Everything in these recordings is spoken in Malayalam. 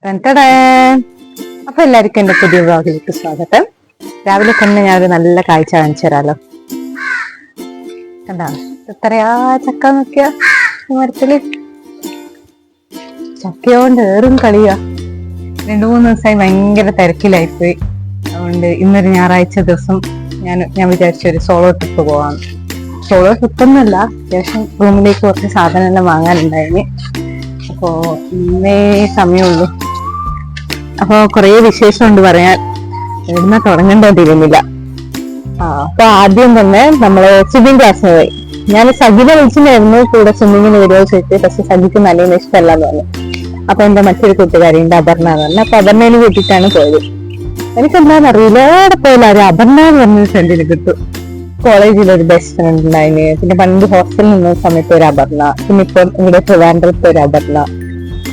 അപ്പൊ എല്ലാവർക്കും എന്റെ പുതിയ വ്ലോഗിലേക്ക് സ്വാഗതം. രാവിലെ തന്നെ ഞാനൊരു നല്ല കാഴ്ച കാണിച്ചു തരാലോ. കണ്ടാ എത്രയാ ചക്ക നോക്കിയ മരത്തില്. ചക്കയോണ്ട് ഏറും കളിയാ. 2-3 ദിവസമായി ഭയങ്കര തിരക്കിലായിപ്പോയി. അതുകൊണ്ട് ഇന്നൊരു ഞായറാഴ്ച ദിവസം ഞാൻ വിചാരിച്ചു ഒരു സോളോ ട്രിപ്പ് പോവാം. സോളോ ട്രിപ്പൊന്നുമല്ല, അത്യാവശ്യം റൂമിലേക്ക് കുറച്ച് സാധനമെല്ലാം വാങ്ങാനുണ്ടായിന്. അപ്പോ ഇന്നേ സമയമുള്ളൂ. അപ്പൊ കൊറേ വിശേഷമുണ്ട് പറയാൻ, എവിടുന്ന തുടങ്ങേണ്ടതിരുന്നില്ല. അപ്പൊ ആദ്യം തന്നെ നമ്മള് സ്വിമ്മിങ് ക്ലാസ്സിന് പോയി. ഞാൻ സജിനെ വിളിച്ചിട്ടുണ്ടായിരുന്നു കൂടെ സ്വിമ്മിങ്ങിന് വരുമോ ചോദിച്ചു. പക്ഷെ സജിക്ക് നല്ല ഇഷ്ടമല്ലാന്ന് പറഞ്ഞു. അപ്പൊ എന്റെ മറ്റൊരു കൂട്ടുകാരിയുണ്ട് അപർണ എന്ന് പറഞ്ഞു. അപ്പൊ അപർണേനെ കൂട്ടിയിട്ടാണ് പോയത്. എനിക്കെന്താന്ന് അറിയില്ല, എവിടെ പോയാലും ഒരു അപർണ എന്ന് പറഞ്ഞൊരു ഫ്രണ്ടിന് കിട്ടും. കോളേജിൽ ഒരു ബെസ്റ്റ് ഫ്രണ്ട് ഉണ്ടായിന്, പിന്നെ പണ്ട് ഹോസ്റ്റലിൽ നിന്ന സമയത്ത് ഒരു അപർണ, പിന്നെ ഇപ്പൊ ഇവിടെ ട്രിവാൻഡ്രത്ത് ഒരു അപർണ.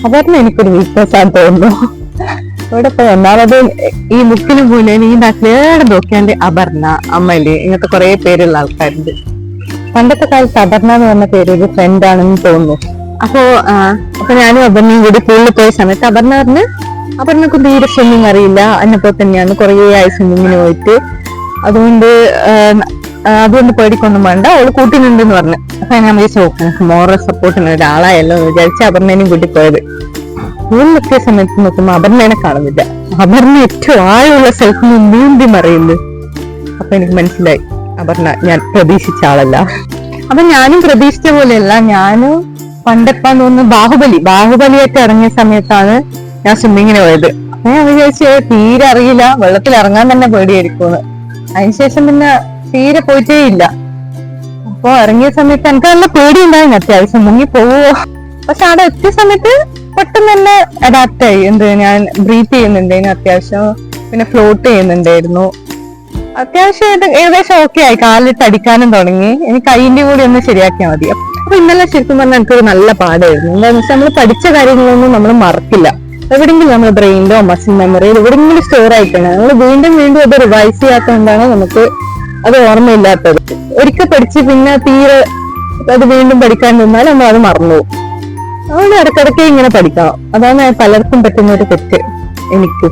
അപർണ എനിക്കൊരു വീക്ക്നെസ് ആണെന്ന് തോന്നുന്നു. ഇവിടെ ഇപ്പൊ ഒന്നാമത് ഈ മുക്കിന് പോലെ ഈ നാട്ടിലേടെ നോക്കിയാണ്ട് അപർണ, അമല്, ഇങ്ങനത്തെ കുറെ പേരുള്ള ആൾക്കാരുണ്ട്. പണ്ടത്തെ കാലത്ത് അപർണ എന്ന് പറഞ്ഞ പേര് ഒരു ഫ്രണ്ട് ആണെന്ന് തോന്നുന്നു. അപ്പൊ ഞാനും അപർണയും കൂടി പൂളിൽ പോയ സമയത്ത് അപർണ പറഞ്ഞ് അപർണക്ക് തീരെ സ്വിമ്മിങ് അറിയില്ല, എന്നെപ്പോ തന്നെയാണ് കുറേ ആയി സ്വിമ്മിങ്ങിന് പോയിട്ട്, അതുകൊണ്ട് പേടിക്കൊന്നും വേണ്ട, അവള് കൂട്ടിനുണ്ടെന്ന് പറഞ്ഞു. അപ്പൊ ഞാൻ വിചാരിച്ചു മോറൽ സപ്പോർട്ടിന് ഒരാളായല്ലോ എന്ന് വിചാരിച്ച് അപർണേനെയും കൂട്ടി പോയത്. പൂളിലെത്തിയ സമയത്ത് നോക്കുമ്പോ അപർണേനെ കാണുന്നില്ല. അപർണ ഏറ്റവും ആയുള്ള സ്ഥലത്ത് നിന്ന് നീന്തി മറിയുന്നു. അപ്പൊ എനിക്ക് മനസ്സിലായി അപർണ ഞാൻ പ്രതീക്ഷിച്ച ആളല്ല. അപ്പൊ ഞാനും പ്രതീക്ഷിച്ച പോലെയല്ല. ഞാനും പണ്ടെപ്പാന്ന് തോന്നുന്നു ബാഹുബലിയൊക്കെ ഇറങ്ങിയ സമയത്താണ് ഞാൻ സ്വിമ്മിങ്ങിന് പോയത്. അപ്പൊ ഞാൻ വിചാരിച്ചു തീരെ അറിയില്ല, വെള്ളത്തിൽ ഇറങ്ങാൻ തന്നെ പേടിയായിരിക്കുമെന്ന്. അതിനുശേഷം പിന്നെ തീരെ പോയിട്ടേ ഇല്ല. അപ്പൊ ഇറങ്ങിയ സമയത്ത് എനിക്ക് നല്ല പേടിയുണ്ടായിരുന്നു, അത്യാവശ്യം മുങ്ങി പോവോ. പക്ഷെ അവിടെ എത്തിയ സമയത്ത് പെട്ടെന്ന് തന്നെ അഡാപ്റ്റ് ആയി. ഞാൻ ബ്രീത്ത് ചെയ്യുന്നുണ്ടായിരുന്നു അത്യാവശ്യം, പിന്നെ ഫ്ലോട്ട് ചെയ്യുന്നുണ്ടായിരുന്നു അത്യാവശ്യം. ഏകദേശം ഓക്കെ ആയി, കാലിട്ട് അടിക്കാനും തുടങ്ങി. എനിക്ക് കൈയിന്റെ കൂടി ഒന്ന് ശരിയാക്കിയാൽ മതി. അപ്പൊ ഇന്നലെ ശരിക്കും പറഞ്ഞാൽ എനിക്കൊരു നല്ല പാടായിരുന്നു. എന്താണെന്ന് വെച്ചാൽ നമ്മൾ പഠിച്ച കാര്യങ്ങളൊന്നും നമ്മൾ മറക്കില്ല. എവിടെയെങ്കിലും നമ്മുടെ ബ്രെയിനിലോ മസിൽ മെമ്മറിയിലോ എവിടെയെങ്കിലും സ്റ്റോർ ആയിട്ടാണ്. നമ്മൾ വീണ്ടും അത് റിവൈസ് ചെയ്യാത്തതുകൊണ്ടാണ് നമുക്ക് അത് ഓർമ്മയില്ലാത്തത്. ഒരിക്കൽ പഠിച്ച് പിന്നെ തീരെ അത് വീണ്ടും പഠിക്കാൻ നിന്നാൽ നമ്മൾ അത് മറന്നുപോകും. അതുകൊണ്ട് ഇടയ്ക്കിടയ്ക്ക് ഇങ്ങനെ പഠിക്കണം. അതാണ് പലർക്കും പറ്റുന്ന ഒരു തെറ്റ്. എനിക്കും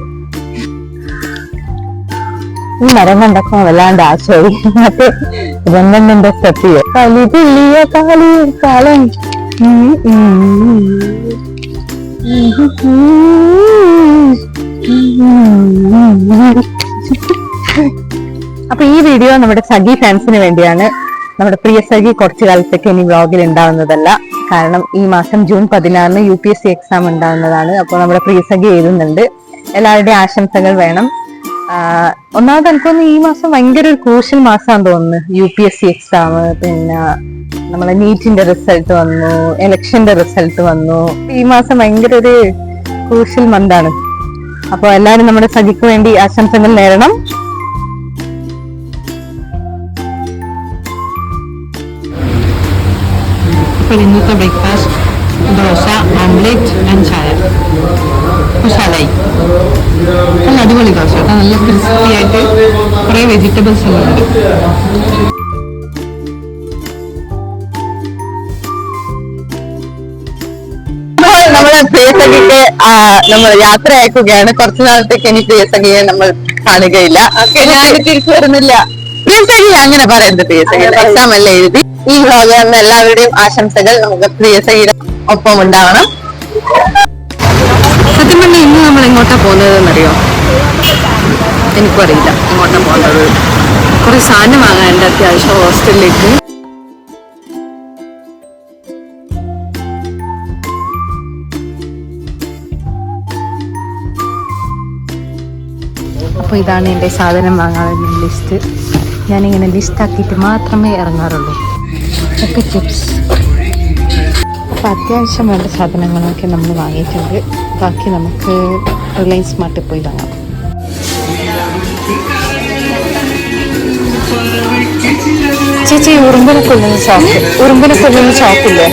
ഈ മരം കണ്ടൊക്കെ വല്ലാണ്ട് ആശ്രയി മറ്റേ രംഗന്റെ സ്റ്റെപ്പ് കളി തുള്ളിയ കളി കാലം. അപ്പൊ ഈ വീഡിയോ നമ്മുടെ സഖി ഫാൻസിന് വേണ്ടിയാണ്. നമ്മുടെ പ്രിയ സഖി കുറച്ചു കാലത്തേക്ക് ഇനി വ്ലോഗിൽ ഉണ്ടാവുന്നതല്ല. കാരണം ഈ മാസം ജൂൺ 16 UPSC എക്സാം ഉണ്ടാവുന്നതാണ്. അപ്പോൾ നമ്മുടെ പ്രിയ സഖി എഴുതുന്നുണ്ട്. എല്ലാവരുടെയും ആശംസകൾ വേണം. ഒന്നാമത് എനിക്കൊന്ന് ഈ മാസം ഭയങ്കര ഒരു ക്രൂഷ്യൽ മാസമാണെന്ന് തോന്നുന്നു. UPSC എക്സാം, പിന്നെ നമ്മളെ നീറ്റിന്റെ റിസൾട്ട് വന്നു, ഇലക്ഷന്റെ റിസൾട്ട് വന്നു. ഈ മാസം ഭയങ്കര ഒരു ക്രൂഷ്യൽ മന്താണ്. അപ്പൊ എല്ലാവരും നമ്മുടെ സഖിക്ക് വേണ്ടി ആശംസകൾ നേരണം. ഇന്നത്തെ ബ്രേക്ക്ഫാസ്റ്റ് ദോശ, ഓംലെറ്റ് ആൻഡ് ചായ. ഉഷാറായി, നല്ല അടിപൊളി ദോശ കേട്ടോ. നല്ല ക്രിസ്പി ആയിട്ട് കുറെ വെജിറ്റബിൾസ് എല്ലാം ഉണ്ട്. നമ്മളെ പ്രിയസഖിക്ക് നമ്മൾ യാത്ര അയക്കുകയാണ്. കുറച്ചു നാളത്തേക്ക് ഇനി പ്രിയസഖിയെ നമ്മൾ കാണുകയില്ല. തിരിച്ചു വരുന്നില്ല. പ്രിയസഖി അങ്ങനെ പറയുന്നത്. പ്രിയസഖി എക്സാം എല്ലാം എഴുതി. ഈ വ്ലോഗിൽ എല്ലാവരുടെയും ആശംസകൾ നമുക്ക് പ്രിയസഖിയുടെ ഒപ്പം ഉണ്ടാവണം. സത്യം പറഞ്ഞാൽ ഇന്ന് നമ്മൾ എങ്ങോട്ടാ പോകുന്നതെന്നറിയോ? എനിക്കും അറിയില്ല എങ്ങോട്ടാ പോകുന്നത്. കുറെ സാധനം വാങ്ങാനുണ്ട് അത്യാവശ്യം ഹോസ്റ്റലിലേക്ക്. അപ്പോൾ ഇതാണ് എൻ്റെ സാധനം വാങ്ങാനുള്ള ലിസ്റ്റ്. ഞാനിങ്ങനെ ലിസ്റ്റ് ആക്കിയിട്ട് മാത്രമേ ഇറങ്ങാറുള്ളൂ. ഒക്കെ ചിപ്സ്. അപ്പോൾ അത്യാവശ്യം വേണ്ട സാധനങ്ങളൊക്കെ നമ്മൾ വാങ്ങിയിട്ടുണ്ട്. ബാക്കി നമുക്ക് റിലയൻസ് മാർട്ടിൽ പോയി വാങ്ങാം. ചേച്ചി ഉറുമ്പിനെ കൊല്ലുന്ന ചോക്കില്ലേ?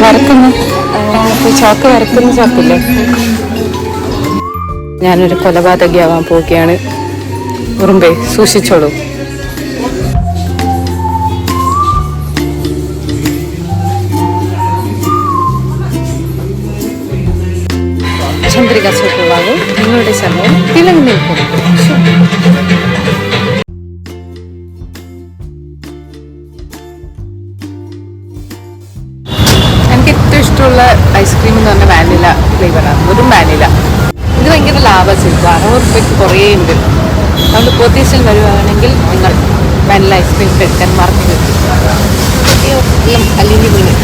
വരക്കുന്നു ചോക്ക് വരക്കുന്ന ചോക്കില്ലേ? ഞാനൊരു കൊലപാതകയാവാൻ പോവുകയാണ്. ഉറുമ്പേ സൂക്ഷിച്ചോളൂ. ചന്ദ്രിക സൂപ്പർവാകും നിങ്ങളുടെ സമയം തിളങ്ങി നിൽക്കും. എനിക്ക് ഏറ്റവും ഇഷ്ടമുള്ള ഐസ്ക്രീം എന്ന് പറഞ്ഞാൽ വാനില ഫ്ലേവറാണ്. വെറും വാനില. ഇത് ഭയങ്കര ലാഭം സിൽക്ക്. 60 രൂപയ്ക്ക് കുറേ ഉണ്ട്. അതുകൊണ്ട് പോത്തീസിൽ വരുവാണെങ്കിൽ നിങ്ങൾ വാനില ഐസ്ക്രീം കഴിക്കാൻ മറക്കരുത്. അല്ലെങ്കിൽ വീണ്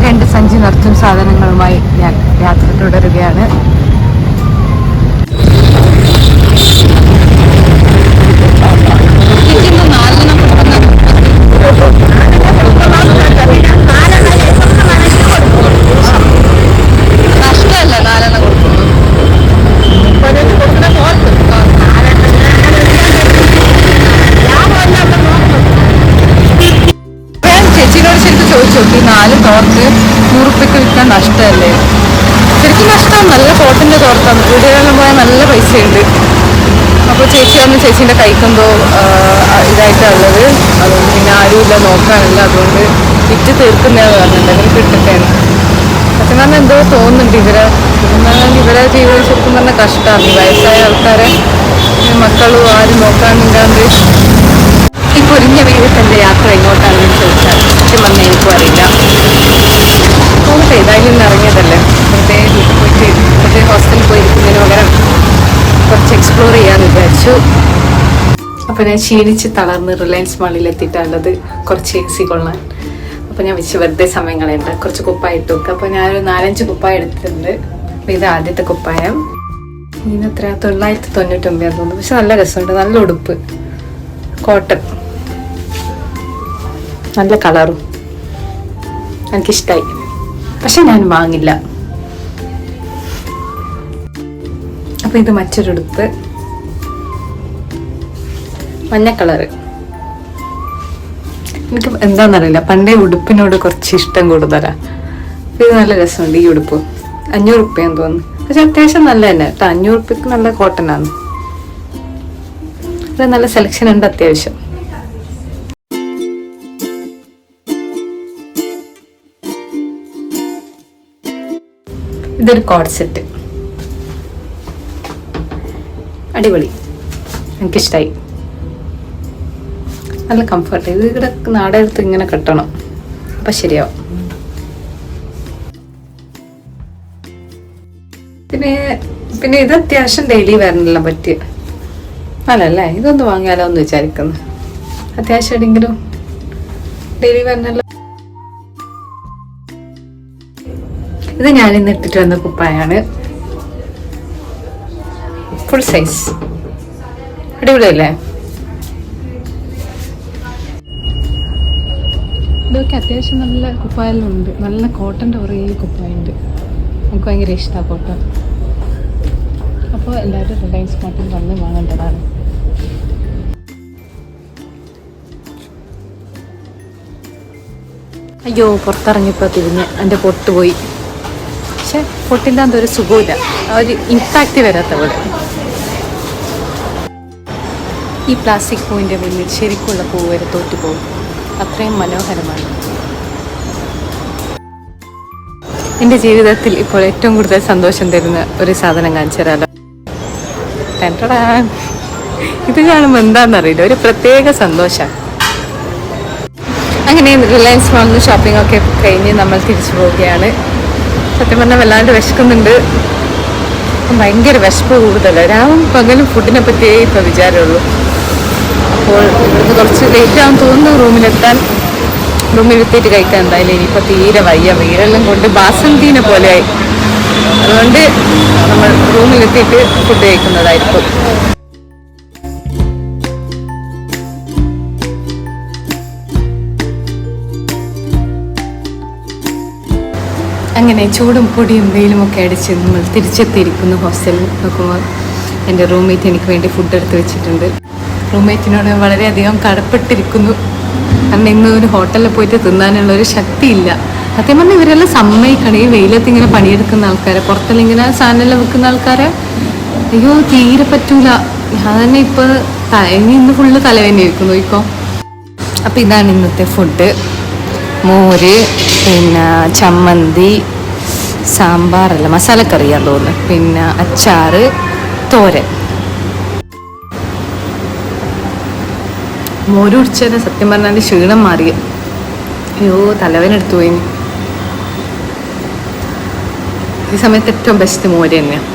2 സഞ്ചി നിറച്ചും സാധനങ്ങളുമായി ഞാൻ യാത്ര തുടരുകയാണ്. ഈ 4 തോർത്ത് 100 രൂപയ്ക്ക് വിൽക്കാൻ നഷ്ടമല്ലേ? ശരിക്കും നഷ്ടം. നല്ല കോട്ടൻ്റെ തോർത്താണ്. വീടുകളിലും പോയാൽ നല്ല പൈസയുണ്ട്. അപ്പോൾ ചേച്ചി വന്ന് ചേച്ചീൻ്റെ കൈക്കെന്തോ ഇതായിട്ടുള്ളത്. അതുകൊണ്ട് പിന്നെ ആരുമില്ല നോക്കാനില്ല. അതുകൊണ്ട് വിറ്റ് തീർക്കുന്നതെന്ന് പറഞ്ഞിട്ടുണ്ട്. അങ്ങനെ കിട്ടത്തേന്ന് സത്യം പറഞ്ഞാൽ എന്തോ തോന്നുന്നുണ്ട്. ഇവരെ ജീവിതം ശരിക്കും പറഞ്ഞാൽ കഷ്ടമാണ്. ഈ വയസ്സായ ആൾക്കാരെ മക്കളും ആരും നോക്കാനില്ലാണ്ട് ഈ പൊരിഞ്ഞ വീട്ടിൻ്റെ യാത്ര എങ്ങോട്ടാണെന്ന് ചോദിച്ചാൽ സത്യം പറഞ്ഞാൽ എനിക്കും അറിയില്ല. തോന്നട്ടെ, ഏതായാലും ഇന്ന് ഇറങ്ങിയതല്ലേ. വെറുതെ വീട്ടിൽ പോയിട്ട് വെറുതെ ഹോസ്റ്റലിൽ പോയിരിക്കുന്നതിന് പകരം കുറച്ച് എക്സ്പ്ലോർ ചെയ്യാമെന്ന് വിചാരിച്ചു. അപ്പോൾ ഞാൻ ക്ഷീണിച്ച് തളർന്ന് റിലയൻസ് മാളിൽ എത്തിയിട്ടുള്ളത് കുറച്ച് AC കൊള്ളാൻ. അപ്പോൾ ഞാൻ വെറുതെ സമയം കളയണ്ട, കുറച്ച് കുപ്പായ ഇട്ട് വെക്കുക. അപ്പോൾ ഞാനൊരു 4-5 കുപ്പായ എടുത്തിട്ടുണ്ട്. അപ്പോൾ ഇത് ആദ്യത്തെ കുപ്പായം. ഇതിനെത്ര 999 തോന്നുന്നു. പക്ഷെ നല്ല രസമുണ്ട്. നല്ല ഉടുപ്പ്, കോട്ടൺ, നല്ല കളറും എനിക്കിഷ്ടമായി. പക്ഷെ ഞാൻ വാങ്ങില്ല. അപ്പോൾ ഇത് മറ്റൊരു ഉടുപ്പ്, മഞ്ഞ കളറ്. എനിക്ക് എന്താണെന്നറിയില്ല, പണ്ടേ ഉടുപ്പിനോട് കുറച്ച് ഇഷ്ടം കൂടുതലാണ്. ഇത് നല്ല രസമുണ്ട്. ഈ ഉടുപ്പ് 500 രൂപയെന്ന് തോന്നുന്നു. പക്ഷെ അത്യാവശ്യം നല്ല തന്നെ കേട്ടോ. 500 രൂപയ്ക്ക് നല്ല കോട്ടനാണ്. ഇത് നല്ല സെലക്ഷൻ ഉണ്ട് അത്യാവശ്യം. ഇതൊരു കോഡ് സെറ്റ്, അടിപൊളി, എനിക്കിഷ്ടമായി. നല്ല കംഫർട്ട്. ഇത് ഇവിടെ നാടെടുത്ത് ഇങ്ങനെ കെട്ടണം, അപ്പം ശരിയാവും. പിന്നെ ഇത് അത്യാവശ്യം ഡെയിലി വരാനെല്ലാം പറ്റിയ അല്ലല്ലേ. ഇതൊന്ന് വാങ്ങിയാലോ എന്ന് വിചാരിക്കുന്നു. അത്യാവശ്യം എവിടെയെങ്കിലും ഡെയിലി വരാനല്ല. ഇത് ഞാനിന്ന് ഇട്ടിട്ട് വന്ന കുപ്പായാണ്. ഫുൾ സൈസ്, അടിപൊളിയല്ലേ? ഇതൊക്കെ അത്യാവശ്യം നല്ല കുപ്പായെല്ലാം ഉണ്ട്. നല്ല കോട്ടൻ്റെ കുറേ കുപ്പായുണ്ട്. എനിക്ക് ഭയങ്കര ഇഷ്ടമാണ് കോട്ടൺ. അപ്പോൾ എല്ലാവരും റിലയൻസ് മാർട്ടിൽ വന്ന് വാങ്ങേണ്ടതാണ്. അയ്യോ, പുറത്തിറങ്ങിയപ്പോൾ തിരിഞ്ഞ് എൻ്റെ പൊട്ട് പോയി. പക്ഷെ പൊട്ടിൻ്റെ എന്തൊരു സുഖമില്ല, ഒരു ഇമ്പാക്റ്റ് വരാത്ത പോലെ. ഈ പ്ലാസ്റ്റിക് പൂവിൻ്റെ മുന്നിൽ ശരിക്കുള്ള പൂ വരെ തോറ്റുപോകും. അത്രയും മനോഹരമാണ്. എൻ്റെ ജീവിതത്തിൽ ഇപ്പോൾ ഏറ്റവും കൂടുതൽ സന്തോഷം തരുന്ന ഒരു സാധനം കാണിച്ചു തരാമല്ലോ. ഇത് കാണുമ്പോൾ എന്താണെന്നറിയില്ല, ഒരു പ്രത്യേക സന്തോഷം. അങ്ങനെ റിലയൻസ് മാളിൽ ഷോപ്പിംഗ് ഒക്കെ കഴിഞ്ഞ് നമ്മൾ തിരിച്ചു പോവുകയാണ്. സത്യം പറഞ്ഞാൽ വല്ലാണ്ട് വിശക്കുന്നുണ്ട്. ഭയങ്കര വിശപ്പ് കൂടുതലാണ്. രാവും പകലും ഫുഡിനെ പറ്റിയേ ഇപ്പോൾ വിചാരമുള്ളൂ. അപ്പോൾ ഇവിടുന്ന് കുറച്ച് ലേറ്റ് ആകും തോന്നുന്നു റൂമിലെത്താൻ. റൂമിലെത്തിയിട്ട് കഴിക്കാൻ എന്തായാലും ഇനിയിപ്പോൾ തീരെ വയ്യ. വെയിലെല്ലാം കൊണ്ട് ബാസന്തീനെ പോലെയായി. അതുകൊണ്ട് നമ്മൾ റൂമിലെത്തിയിട്ട് ഫുഡ് കഴിക്കുന്നതായിരിക്കും. അങ്ങനെ ചൂടും പൊടിയും വെയിലും ഒക്കെ അടിച്ച് നമ്മൾ തിരിച്ചെത്തിയിരിക്കുന്നു ഹോസ്റ്റലിൽ. നോക്കുമ്പോൾ എൻ്റെ റൂംമേറ്റ് എനിക്ക് വേണ്ടി ഫുഡ് എടുത്ത് വെച്ചിട്ടുണ്ട്. റൂംമേറ്റിനോട് വളരെയധികം കടപ്പെട്ടിരിക്കുന്നു. കാരണം ഇന്ന് ഒരു ഹോട്ടലിൽ പോയിട്ട് തിന്നാനുള്ളൊരു ശക്തിയില്ല. സത്യം പറഞ്ഞാൽ ഇവരെല്ലാം സമ്മതിക്കണം. ഈ വെയിലത്ത് ഇങ്ങനെ പണിയെടുക്കുന്ന ആൾക്കാരെ, പുറത്തെല്ലാം ഇങ്ങനെ സാധനമെല്ലാം വെക്കുന്ന ആൾക്കാരെ അയ്യോ തീരെ പറ്റൂല. ഞാൻ തന്നെ ഇപ്പോൾ ഇന്ന് ഫുള്ള് തലവേദന ഇരിക്കുന്നു ഇപ്പോൾ. അപ്പോൾ ഇതാണ് ഇന്നത്തെ ഫുഡ്. മോര്, പിന്നെ ചമ്മന്തി, സാമ്പാറല്ല, മസാലക്കറിയാന്ന് തോന്നുന്നു. പിന്നെ അച്ചാറ്, തോരൻ. മോര് കുടിച്ചത് സത്യം പറഞ്ഞാൽ ക്ഷീണം മാറിയ. അയ്യോ, തലവേദന എടുത്തു പോയി. ഈ സമയത്ത് ഏറ്റവും ബെസ്റ്റ് മോര് തന്നെയാണ്.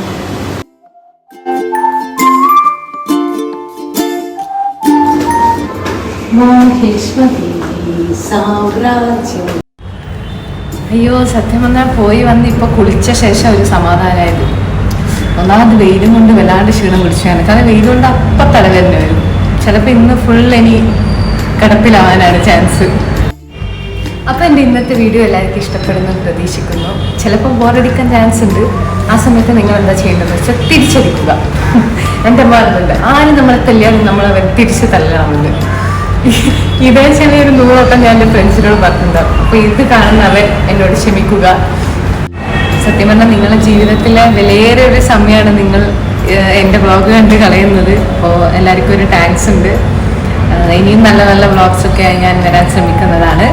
അയ്യോ, സത്യം പറഞ്ഞാൽ പോയി വന്ന് ഇപ്പൊ കുളിച്ച ശേഷം ഒരു സമാധാനമായത്. ഒന്നാമത് വെയിലും കൊണ്ട് വല്ലാണ്ട് ക്ഷീണം പിടിച്ചാണ്. കാരണം വെയിൽ കൊണ്ട് അപ്പം തലവേദന വരും. ചിലപ്പോൾ ഇന്ന് ഫുൾ ഇനി കിടപ്പിലാവാനാണ് ചാൻസ്. അപ്പോൾ എൻ്റെ ഇന്നത്തെ വീഡിയോ എല്ലാവർക്കും ഇഷ്ടപ്പെടുന്നു പ്രതീക്ഷിക്കുന്നു. ചിലപ്പോൾ ബോറടിക്കാൻ ചാൻസ് ഉണ്ട്. ആ സമയത്ത് നിങ്ങൾ എന്താ ചെയ്യേണ്ടതെന്ന് വെച്ചാൽ തിരിച്ചടിക്കുക. എൻ്റെ അമ്മ പറഞ്ഞിട്ടുണ്ട്, ആരും നമ്മളെ തല്ലിയാലും നമ്മളവർ തിരിച്ച് തല്ലണമെന്ന്. ഇതേ ചെറിയൊരു 100 വട്ടം ഞാൻ എൻ്റെ ഫ്രണ്ട്സിനോട് പറഞ്ഞിട്ടുണ്ടാവും. അപ്പോൾ ഇത് കാണുന്നവർ എന്നോട് ക്ഷമിക്കുക. സത്യം പറഞ്ഞാൽ നിങ്ങളുടെ ജീവിതത്തിലെ വിലയേറിയ ഒരു സമയമാണ് നിങ്ങൾ എൻ്റെ വ്ളോഗ് കണ്ട് കളയുന്നത്. അപ്പോൾ എല്ലാവർക്കും ഒരു താങ്ക്സ് ഉണ്ട്. ഇനിയും നല്ല നല്ല വ്ളോഗ്സൊക്കെ ഞാൻ വരാൻ ശ്രമിക്കുന്നതാണ്.